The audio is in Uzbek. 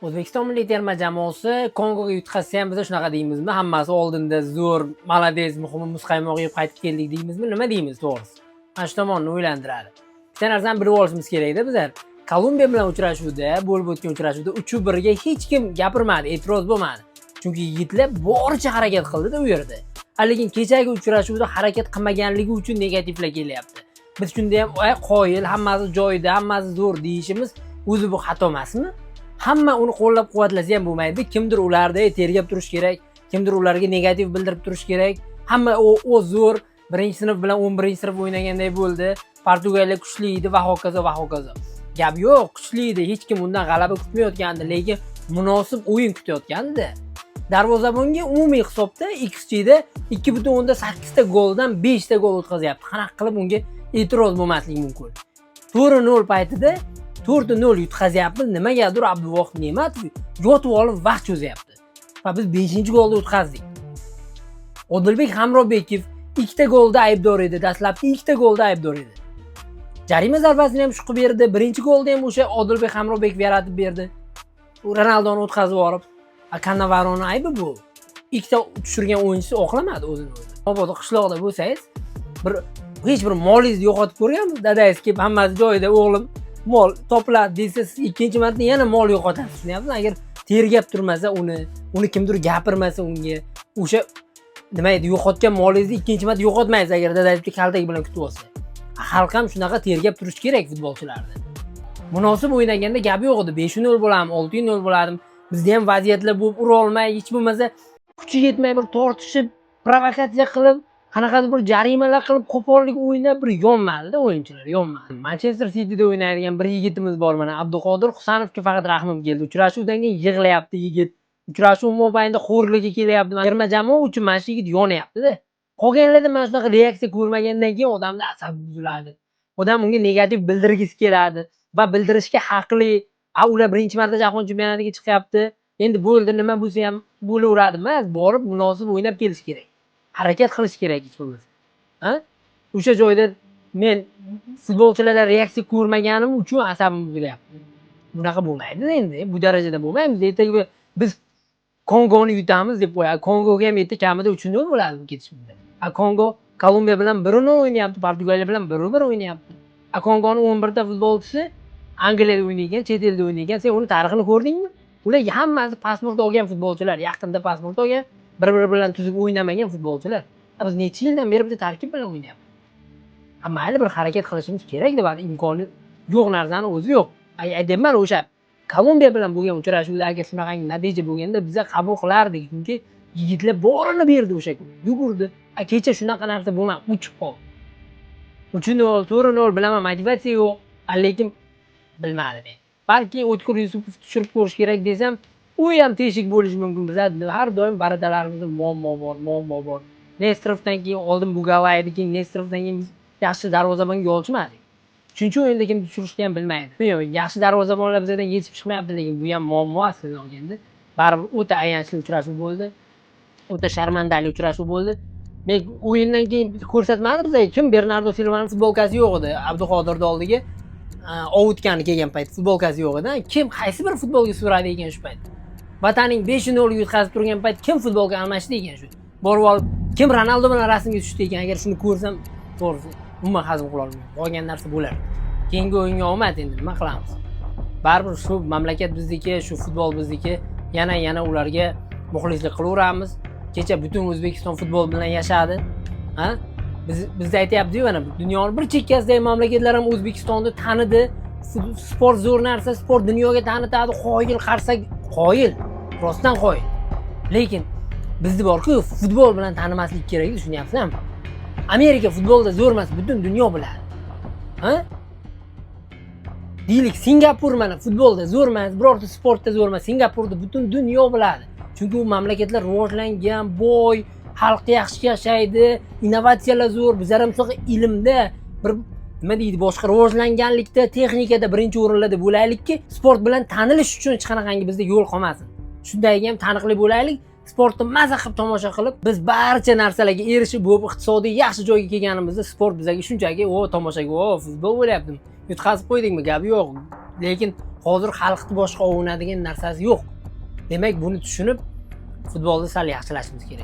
O'zbekiston milliy terma jamoasi Kongoga yutqazsa ham biz shunaqa deymizmi? Hammasi oldinda zo'r, malades, muhimi muzqaymoq yeb qaytib keldik deymizmi? Nima deymiz to'g'risi? Mana shu tomonni o'ylantiradi. Bitta narsani bilib olishimiz kerak-da bizlar. Kolumbiya bilan uchrashuvda, bo'lib o'tgan uchrashuvda 3-1 ga hech kim gapirmadi, e'tiroz bo'lmadi. Chunki yigitlar boricha harakat qildi-da u yerda. Lekin kechagi uchrashuvda harakat qilmaganligi uchun negativlar kelyapti. Biz shunda ham qoyil, hammasi joyida, hammasi zo'r deyishimiz o'zi bu xato emasmi? Hamma uni qo'llab-quvvatlasa ham bo'lmaydi. Kimdir ularda tergab turish kerak, kimdir ularga negativ bildirib turish kerak. Hamma o zo'r, birinchi sinf bilan 11-sinf o'ynaganday bo'ldi. Portugaliya kuchli edi va hokazo va hokazo. Gap yo'q, kuchli edi. Hech kim undan g'alaba kutmayotgandi, lekin munosib o'yin kutayotgandi. Darvozabonga umumiy hisobda XG da 2.8 ta goldan 5 ta gol o'tkazyapti. Qanaqa qilib unga e'tiroz bo'lmasligi mumkin? 4-0 paytida 4-0 yutqazyapmiz. Nimagadir Abduvohid Ne'matov yotib olib vaqt cho'zyapti. Va biz 5-golni o'tkazdik. Odilbek Hamrobekov 2 ta golda aybdor edi. Dastlabki 2 ta golda aybdor edi. Jarima zarbasini ham shu qilib berdi. Birinchi golda ham o'sha Odilbek Hamrobekov yaratib berdi. U Ronaldoni o'tkazib yorib. Cannavaro'ning aybi bu. Ikkita tushirgan o'yinchisi oqlamadi o'zini o'zi. Mabodo qishloqda bo'lsangiz, hech bir molingizni yo'qotib ko'rgansiz? Dadangiz kelib hammasi joyida, o'g'lim mol topiladi desa, siz ikkinchi marta yana mol yo'qotasiz. Tushunyapsizmi? Agar tergab turmasa uni kimdir gapirmasa unga, o'sha nima edi, yo'qotgan molingizni ikkinchi marta yo'qotmaysiz agar dadangizni kaltak bilan kutib olsa. Xalq ham shunaqa tergab turish kerak futbolchilarni. Munosib o'ynaganda gap yo'q edi. 5-0 bo'ladimi, 6-0 bo'ladimi? Bizda ham vaziyatlar bo'lib ura olmay, hech bo'lmasa kuchi yetmay bir tortishib, provokatsiya qilib, qanaqadir bir jarimalar qilib, qo'pollik o'ynab bir yonmadi-da o'yinchilar, yonmadi. Manchester Cityda o'ynaydigan bir yigitimiz bor mana, Abduqodir Husanovga faqat rahmim keldi. Uchrashuvdan keyin yig'layapti yigit. Uchrashuv mobaynida xo'rligi kelyapti. Terma jamoa uchun mana shu yigit yonyapti-da. Qolganlarda mana shunaqa reaksiya ko'rmagandan keyin odamda asabi buziladi. Odam unga negativ bildirgisi keladi va bildirishga haqli. Ular birinchi marta jahon chempionatiga chiqyapti. Endi bo'ldi, nima bo'lsa ham bo'laveradi emas, borib munosib o'ynab kelish kerak. Harakat qilish kerak hech bo'lmasa. O'sha joyda men futbolchilarga reaksiya ko'rmaganim uchun asabim buzilyapti. Bunaqa bo'lmaydi endi. Bu darajada bo'lmaymiz. Ertaga biz Kongoni yutamiz deb qo'yadi. Kongoga ham erta kamida 3-0 bo'ladi ketishimda. Kongo Kolumbiya bilan 1-0 o'ynayapti, Portugaliya bilan 1-1 o'ynayapti. Kongoning 11 ta futbolchisi Angliyada o'ynagan, chet elda o'ynagan. Sen uni tarixini ko'rdingmi? Ular hammasi pasport olgan futbolchilar, yaqinda pasport olgan, bir-biri bilan tuzib o'ynamagan futbolchilar. Biz necha yildan beri bitta tarkib bilan o'ynayapmiz. Mayli bir harakat qilishimiz kerak deb, imkoni yo'q narsani o'zi yo'q. Aytayman, o'sha Kolumbiya bilan bo'lgan uchrashuvda agar shunaqa natija bo'lganda biza qabul qilardik, chunki yigitlar borini berdi o'sha kun. Yugurdi. Kecha shunaqa narsa bo'lmadi, uchib qoldi. 3-0, 4-0 bilaman, motivatsiya yo'q, lekin bilmadim men. Balki O'tkir Yusupov tushirib ko'rish kerak desam, u ham teshik bo'lishi mumkin. Bizda har doim baradalarimizda muammo bor. Nestrovdan keyin oldin Bugavaydan keyin Nestrovdan keyin yaxshi darvozabonga yo'l ochmadik. 3-o'yinda kim tushirishni ham bilmaydi. Bilmadim, yaxshi darvozabonlar bizdan yetib chiqmayapti, lekin bu ham muammo aslida olganda. Baribir o'ta ayanchli uchrashuv bo'ldi. O'ta sharmandali uchrashuv bo'ldi. Men o'yindan keyin ko'rsatmadim bizga, kim Bernardo Silvaning futbolkasi yo'q edi. Abduqodirni oldiga ovutgani kelgan payt futbolkasi yo'q edi. Kim qaysi bir futbolga so'radi ekan shu payt? Vataning 5-0 yutqazib turgan payt kim futbolga almashdi ekan shu? Borib olib, kim Ronaldo bilan rasmga tushdi ekan? Agar shuni ko'rsam, to'g'risi, umuman hazm qila olmayman. Qolgan narsa bo'lar. Keyingi o'yinga omad endi nima qilamiz? Baribir shu mamlakat bizniki, shu futbol bizniki. Yana ularga muxlislik qilaveramiz. Kecha butun O'zbekiston futbol bilan yashadi. Biz aytayapti-ku, mana dunyoning bir chekkasidagi mamlakatlar ham O'zbekistonni tanidi. Sport zo'r narsa, sport dunyoga tanitadi. Qoyil qarsak, qoyil. Rostdan qoyil. Lekin bizda bor-ku, futbol bilan tanimaslik kerak, tushunyapsizmi? Amerika futbolda zo'r emas, butun dunyo biladi. Deylik, Singapur mana futbolda zo'r emas, birorta sportda zo'r emas. Singapurda butun dunyo biladi. Chunki u mamlakatlar rivojlangan, boy, xalqi yaxshi yashaydi, innovatsiyalar zo'r. Bizlar ham so'g'a ilmda bir nima deydi, boshqa rivojlanganlikda, texnikada birinchi o'rinlarda bo'laylikki, sport bilan tanilish uchun hech qanaqangi bizda yo'l qolmasin. Shundayga ham taniqli bo'laylik, sportni maza qilib tomosha qilib, biz barcha narsalarga erishib bo'lib, iqtisodiy yaxshi joyga kelganimizda sport bizga shunchaki, tomoshaga, futbol bo'lyapti. Yutqazib qo'ydikmi? Gap yo'q. Lekin hozir xalqni boshqa ovunadigan narsasi yo'q. Demak, buni tushunib futbolni sal yaxshilashimiz kerak.